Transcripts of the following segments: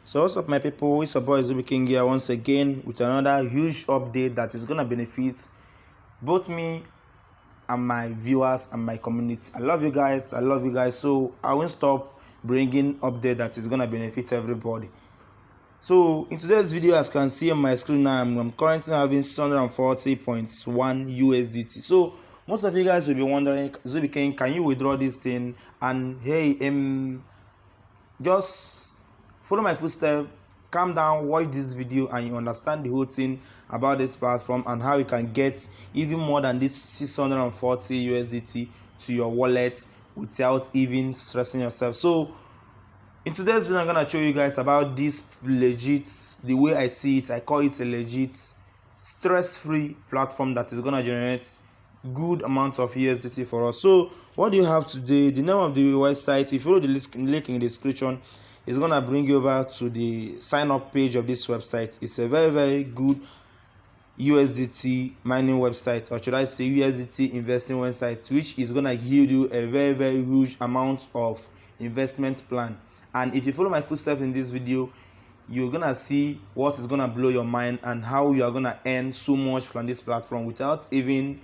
So what's up my people, it's your boy Zubi King here once again with another huge update that is gonna benefit both me and my viewers and my community. I love you guys, so I won't stop bringing update that is gonna benefit everybody. So in today's video, as you can see on my screen now, I'm currently having 640.1 USDT. So most of you guys will be wondering, Zubi King, can you withdraw this thing? And hey, just follow my footsteps, calm down, watch this video and you understand the whole thing about this platform and how you can get even more than this 640 USDT to your wallet without even stressing yourself. So in today's video, I'm gonna show you guys about this legit, the way I see it, I call it a legit stress-free platform that is gonna generate good amounts of USDT for us. So what do you have today? The name of the website, if you follow the link in the description, is gonna bring you over to the sign up page of this website. It's a very good USDT mining website, or should I say USDT investing website, which is gonna give you a very huge amount of investment plan. And if you follow my footsteps in this video, you're gonna see what is gonna blow your mind and how you are gonna earn so much from this platform without even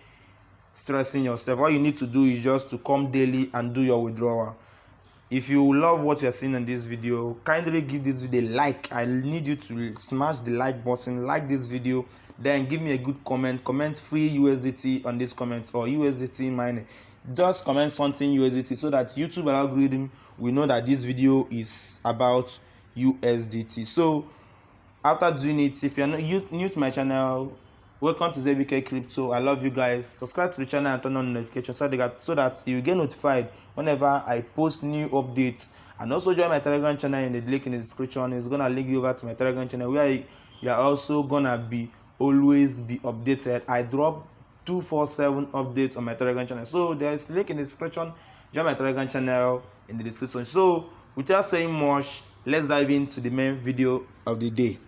stressing yourself. All you need to do is just to come daily and do your withdrawal. If you love what you're seeing in this video, kindly give this video a like. I need you to smash the like button, like this video, then give me a good comment free USDT on this comment or USDT mining. Just comment something USDT so that YouTube algorithm will know that this video is about USDT. So after doing it, if you're not new to my channel, welcome to ZBK Crypto. I love you guys. Subscribe to the channel and turn on notifications so that you get notified whenever I post new updates. And also join my Telegram channel in the link in the description. It's gonna link you over to my Telegram channel where you are also gonna always be updated. I drop 247 updates on my Telegram channel. So there is a link in the description. Join my Telegram channel in the description. So without saying much, let's dive into the main video of the day.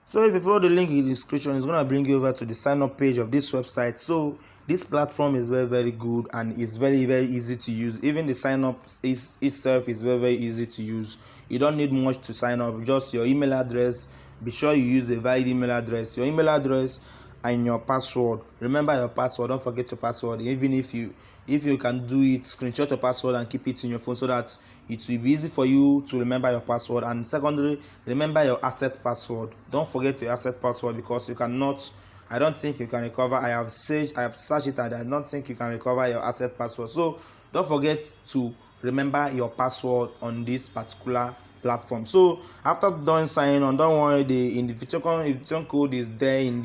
So if you follow the link in the description, it's gonna bring you over to the sign up page of this website. So this platform is very good and it's very easy to use. Even the sign up itself is very easy to use. You don't need much to sign up, just your email address. Be sure you use a valid email address, your email address and your password. Remember your password, don't forget your password. Even if you can do it, screenshot your password and keep it in your phone so that it will be easy for you to remember your password. And secondly, remember your asset password. Don't forget your asset password because I don't think you can recover. I have searched it and I don't think you can recover your asset password. So don't forget to remember your password on this particular platform. So after done signing on, don't worry, the invitation code is there in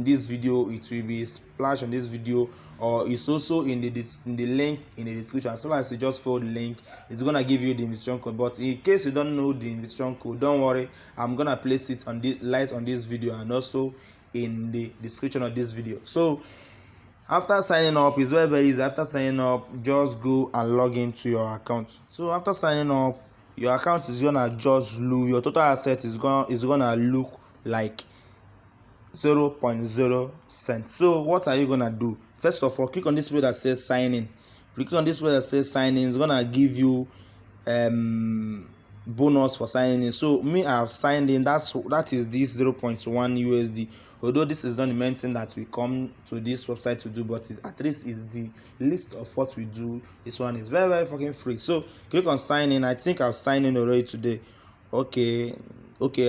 this video. It will be splashed on this video, or it's also in the link in the description. As long as you just follow the link, it's gonna give you the invitation code. But in case you don't know the invitation code, don't worry, I'm gonna place it on the light on this video and also in the description of this video. So after signing up, it's very easy. After signing up, just go and log into your account. So after signing up, your account is gonna just look, your total asset is gonna look like 0.0 cents. So what are you gonna do? First of all, click on this page that says sign in. If you click on this page that says sign in, it's gonna give you bonus for signing in. So me, I have signed in. That is this 0.1 USD. Although this is not the main thing that we come to this website to do, but at least it's the list of what we do. This one is very fucking free. So click on sign in. I think I've signed in already today. Okay,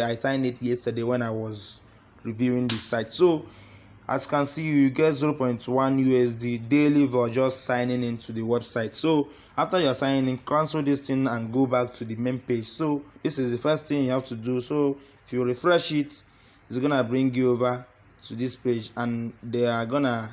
I signed it yesterday when I was reviewing the site. So as you can see, you get 0.1 USD daily for just signing into the website. So after you're signing in, cancel this thing and go back to the main page. So this is the first thing you have to do. So if you refresh it, it's gonna bring you over to this page and they are gonna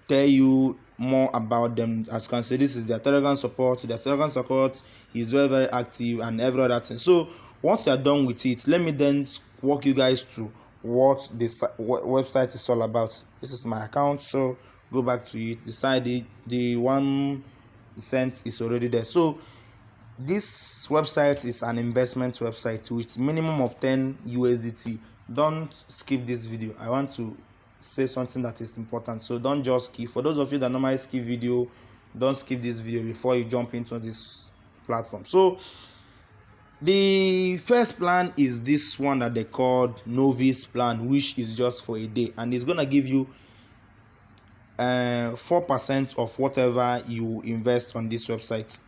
tell you more about them. As you can see, this is their Telegram support. Their Telegram support is very active and every other thing. So once you're done with it, let me then walk you guys through what this website is all about. This is my account, so go back to it. Decide the 1 cent is already there. So this website is an investment website with minimum of 10 USDT. Don't skip this video. I want to say something that is important, so don't just skip. For those of you that normally skip video, don't skip this video before you jump into this platform. So The first plan is this one that they called novice plan, which is just for a day, and it's gonna give you 4% of whatever you invest on this website.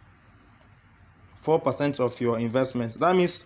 4% of your investment. That means,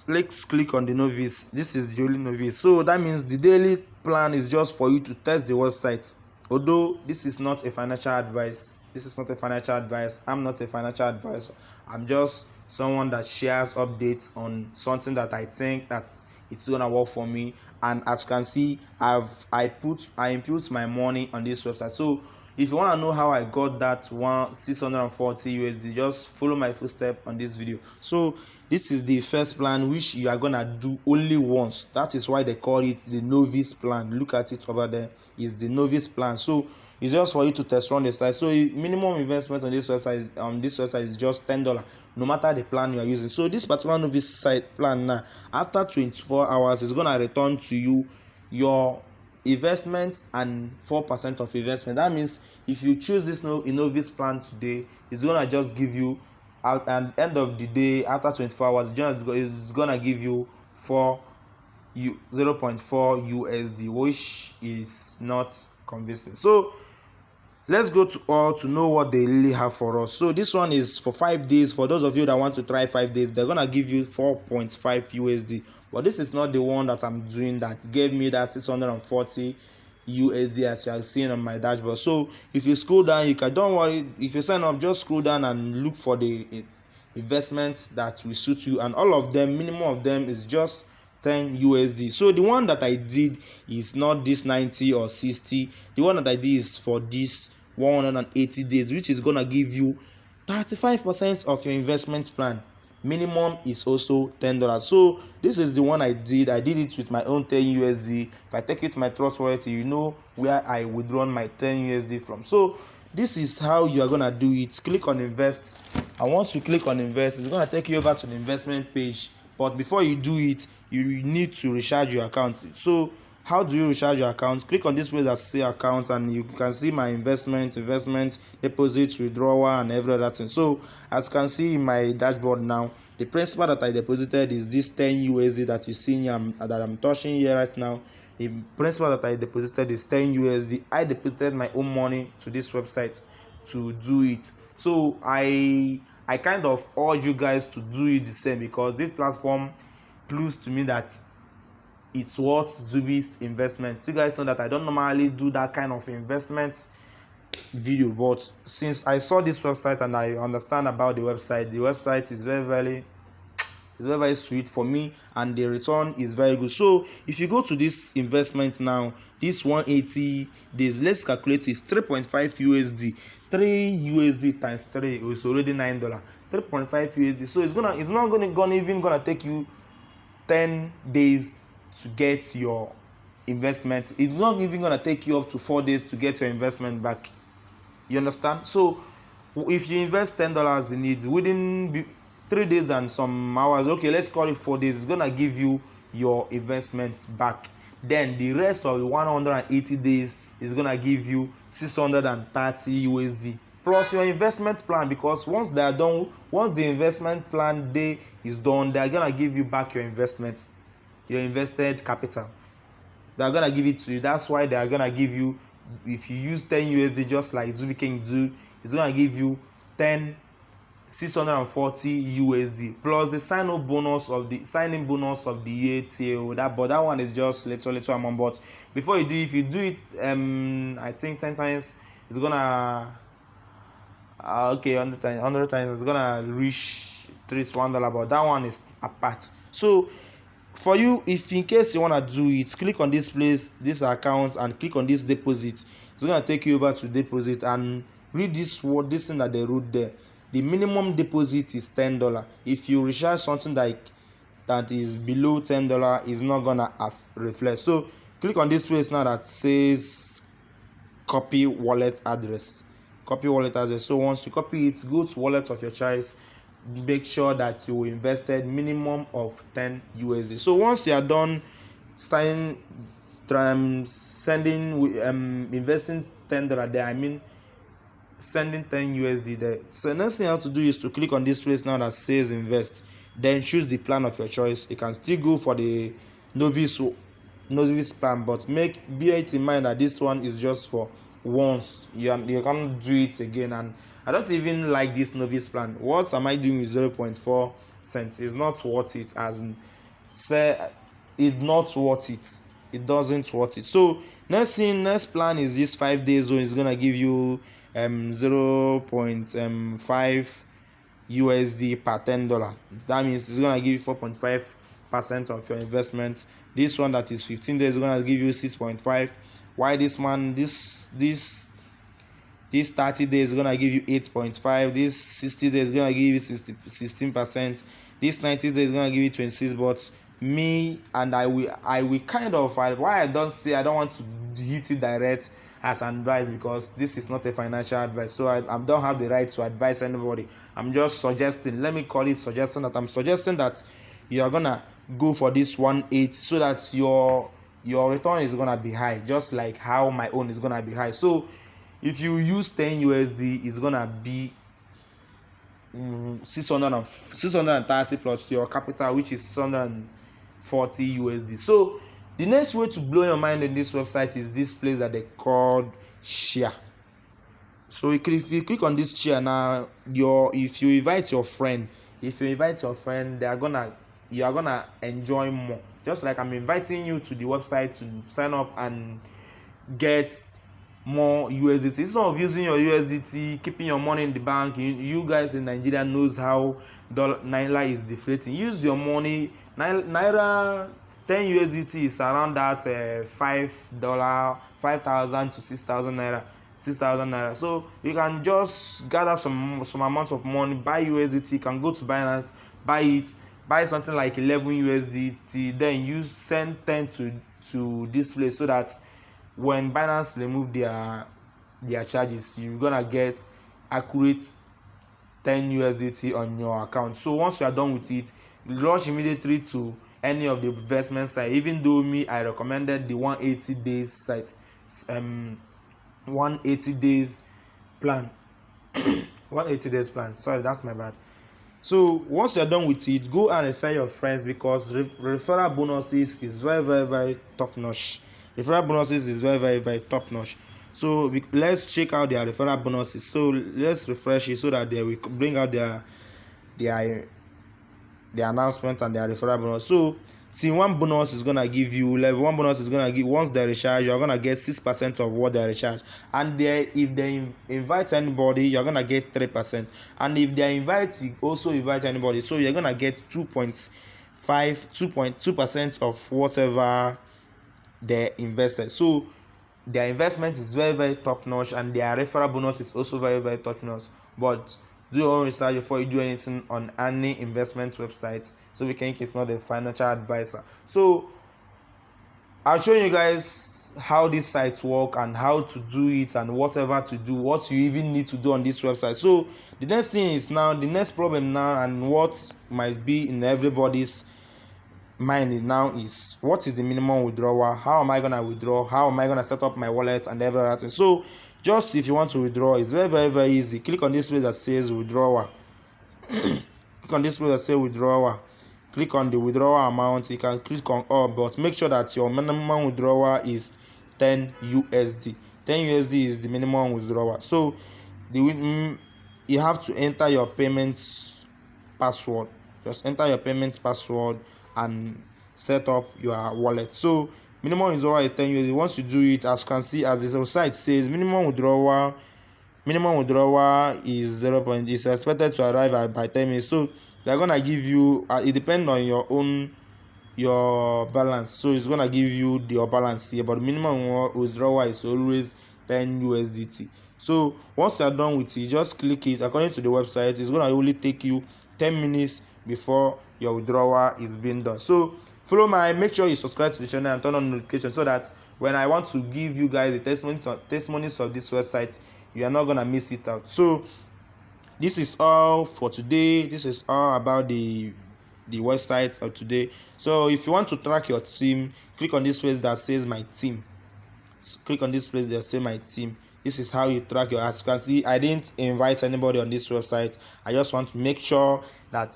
let's click on the novice. This is the only novice, so that means the daily plan is just for you to test the website. Although this is not a financial advice, I'm not a financial advisor. I'm just someone that shares updates on something that I think that it's gonna work for me. And as you can see, I input my money on this website. So if you want to know how I got that 640 USD, just follow my footstep on this video. So this is the first plan, which you are gonna do only once. That is why they call it the novice plan. Look at it over there. It's the novice plan. So it's just for you to test run the site. So minimum investment on this website is just $10, no matter the plan you are using. So this particular novice site plan now, after 24 hours, is gonna return to you your investment and 4% of investment. That means if you choose this novice plan today, it's gonna just give you at the end of the day, after 24 hours, it's gonna give you 0.4 USD, which is not convincing. So let's go to know what they really have for us. So this one is for 5 days. For those of you that want to try 5 days, they're gonna give you 4.5 USD. But this is not the one that I'm doing that gave me that 640 USD as you are seeing on my dashboard. So if you scroll down, don't worry, if you sign up, just scroll down and look for the investments that will suit you, and all of them, minimum of them is just 10 USD. So the one that I did is not this 90 or 60. The one that I did is for this 180 days, which is gonna give you 35% of your investment plan. Minimum is also $10. So this is the one I did it with my own 10 USD. If I take it to my trust wallet, you know where I withdraw my 10 USD from. So this is how you are gonna do it. Click on invest, and once you click on invest, it's gonna take you over to the investment page. But before you do it, you need to recharge your account. So how do you recharge your account? Click on this place that say accounts, and you can see my investment, deposit, withdrawal, and every other thing. So as you can see in my dashboard now, the principal that I deposited is this 10 USD that you see here, that I'm touching here right now. The principal that I deposited is 10 USD. I deposited my own money to this website to do it. So I kind of urge you guys to do it the same, because this platform proves to me that it's worth Zubi's investment. You guys know that I don't normally do that kind of investment video, but since I saw this website and I understand about the website is very sweet for me, and the return is very good. So if you go to this investment now, this 180 days, let's calculate, is 3.5 USD. 3 USD times 3 is already $9. 3.5 USD. So it's not gonna take you 10 days to get your investment. It's not even gonna take you up to 4 days to get your investment back. You understand? So if you invest $10 in it, within 3 days and some hours, okay, let's call it 4 days, it's gonna give you your investment back. Then the rest of the 180 days is gonna give you 630 USD plus your investment plan, because once they are done, once the investment plan day is done, they are gonna give you back your investment, your invested capital. They are gonna give it to you. That's why they are gonna give you, if you use 10 USD just like Zubi King do, it's gonna give you 640 USD plus the sign-in bonus of the year till that. But that one is just little amount. But before you do, if you do it I think 10 times, it's gonna 100 times it's gonna reach $1. But that one is apart. So for you, if in case you want to do it, click on this place, this account, and click on this deposit. It's going to take you over to deposit, and read this thing that they wrote there. The minimum deposit is $10. If you recharge something that is below $10, it's not gonna reflect. So click on this place now that says copy wallet address. So once you copy it, go to wallet of your choice. Make sure that you invested minimum of 10 USD. So once you are done investing $10 there, sending 10 USD there. So next thing you have to do is to click on this place now that says invest, then choose the plan of your choice. You can still go for the novice plan, but bear it in mind that this one is just for once. You can't do it again. And I don't even like this novice plan. What am I doing with 0.4 cents? It's not worth it. As in, say, it's not worth it. It doesn't worth it. So next plan is this 5 days zone. Is gonna give you 0.5 USD per $10. That means it's gonna give you 4.5% of your investment. This one that is 15 days is gonna give you 6.5. Why this one? This 30 days is gonna give you 8.5. This 60 days is gonna give you 16%. This 90 days is gonna give you 26. But I will kind of, why I don't want to hit it direct as advice, because this is not a financial advice. So I don't have the right to advise anybody. I'm just suggesting. Let me call it suggesting that I'm suggesting that you are gonna go for this 1.8 so that your return is gonna be high, just like how my own is gonna be high. So if you use 10 USD, it's gonna be 630 plus your capital, which is 640 USD. So the next way to blow your mind in this website is this place that they called share. So if you click on this share now, if you invite your friend, you are gonna enjoy more. Just like I'm inviting you to the website to sign up and get more USDT. Instead of using your USDT, keeping your money in the bank, you guys in Nigeria knows how naira is deflating. Use your money. Naira 10 USDT is around that $5,000 to 6,000 naira. So you can just gather some amount of money, buy USDT. You can go to Binance, buy something like 11 USDT, then you send 10 to this place, so that when Binance remove their charges, you're gonna get accurate 10 USDT on your account. So once you are done with it, rush immediately to any of the investment site. Even though I recommended the 180 days site, 180 days plan 180 days plan. Sorry, that's my bad. So once you're done with it, go and refer your friends, because referral bonuses is very, very, very top notch. So let's check out their referral bonuses. So let's refresh it so that they will bring out their announcement and their referral bonus. So Team 1 bonus is gonna give you, level 1 bonus is gonna give, once they recharge, you're gonna get 6% of what they recharge. And if they invite anybody, you're gonna get 3%. And if they also invite anybody, so you're gonna get 2.2% of whatever they invested. So their investment is very, very top notch, and their referral bonus is also very, very top notch. But do your own research before you do anything on any investment websites, so we can it's not a financial advisor. So I'll show you guys how these sites work and how to do it, and whatever to do, what you even need to do on this website. So the next problem now, and what might be in everybody's mind now, is what is the minimum withdrawal? How am I gonna withdraw? How am I gonna set up my wallet and every other thing? So just if you want to withdraw, it's very, very, very easy. Click on this place that says withdrawal. Click on the withdrawal amount. You can click on all, but make sure that your minimum withdrawal is 10 USD. 10 USD is the minimum withdrawal. So you have to enter your payment password. Just enter your payment password and set up your wallet. So minimum withdrawal is 10 USD. Once you do it, as you can see, as the site says, minimum withdrawal is 0. It's expected to arrive by 10 minutes. So they're gonna give you, it depends on your balance. So it's gonna give you your balance here, but minimum withdrawal is always 10 USDT. So once you're done with it, just click it. According to the website, it's gonna only take you 10 minutes before your withdrawal is being done. So make sure you subscribe to the channel and turn on notifications, so that when I want to give you guys the testimonies of this website, you are not gonna miss it out. So this is all for today. This is all about the website of today. So if you want to track your team, click on this place that says my team. This is how you track your ads. You can see I didn't invite anybody on this website. I just want to make sure that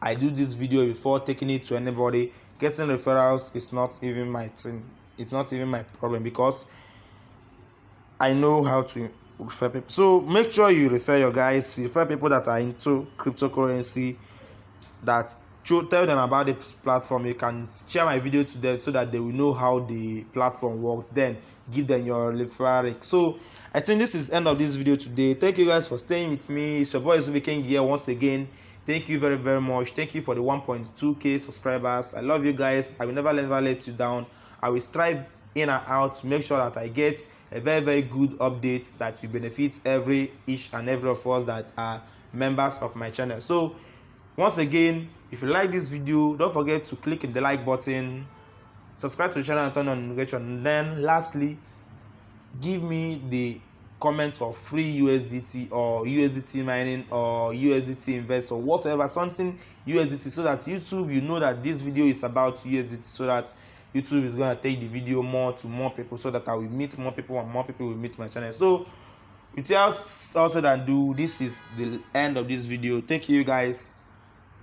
I do this video before taking it to anybody. Getting referrals is not even my thing. It's not even my problem, because I know how to refer people. So make sure you refer your guys, refer people that are into cryptocurrency, that tell them about this platform. You can share my video to them so that they will know how the platform works, then give them your referral link. So I think this is the end of this video today. Thank you guys for staying with me. It's your boy King here once again. Thank you very, very much. Thank you for the 1.2k subscribers. I love you guys. I will never let you down. I will strive in and out to make sure that I get a very, very good update that will benefit each and every of us that are members of my channel. So once again, if you like this video, don't forget to click the like button, subscribe to the channel and turn on notification. And then lastly, give me the comment of free USDT or USDT mining or USDT invest or whatever, something USDT, so that YouTube, you know that this video is about USDT, so that YouTube is going to take the video more to more people, so that I will meet more people and more people will meet my channel. So without also than do, this is the end of this video. Thank you guys.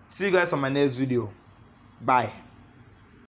See you guys for my next video. Bye.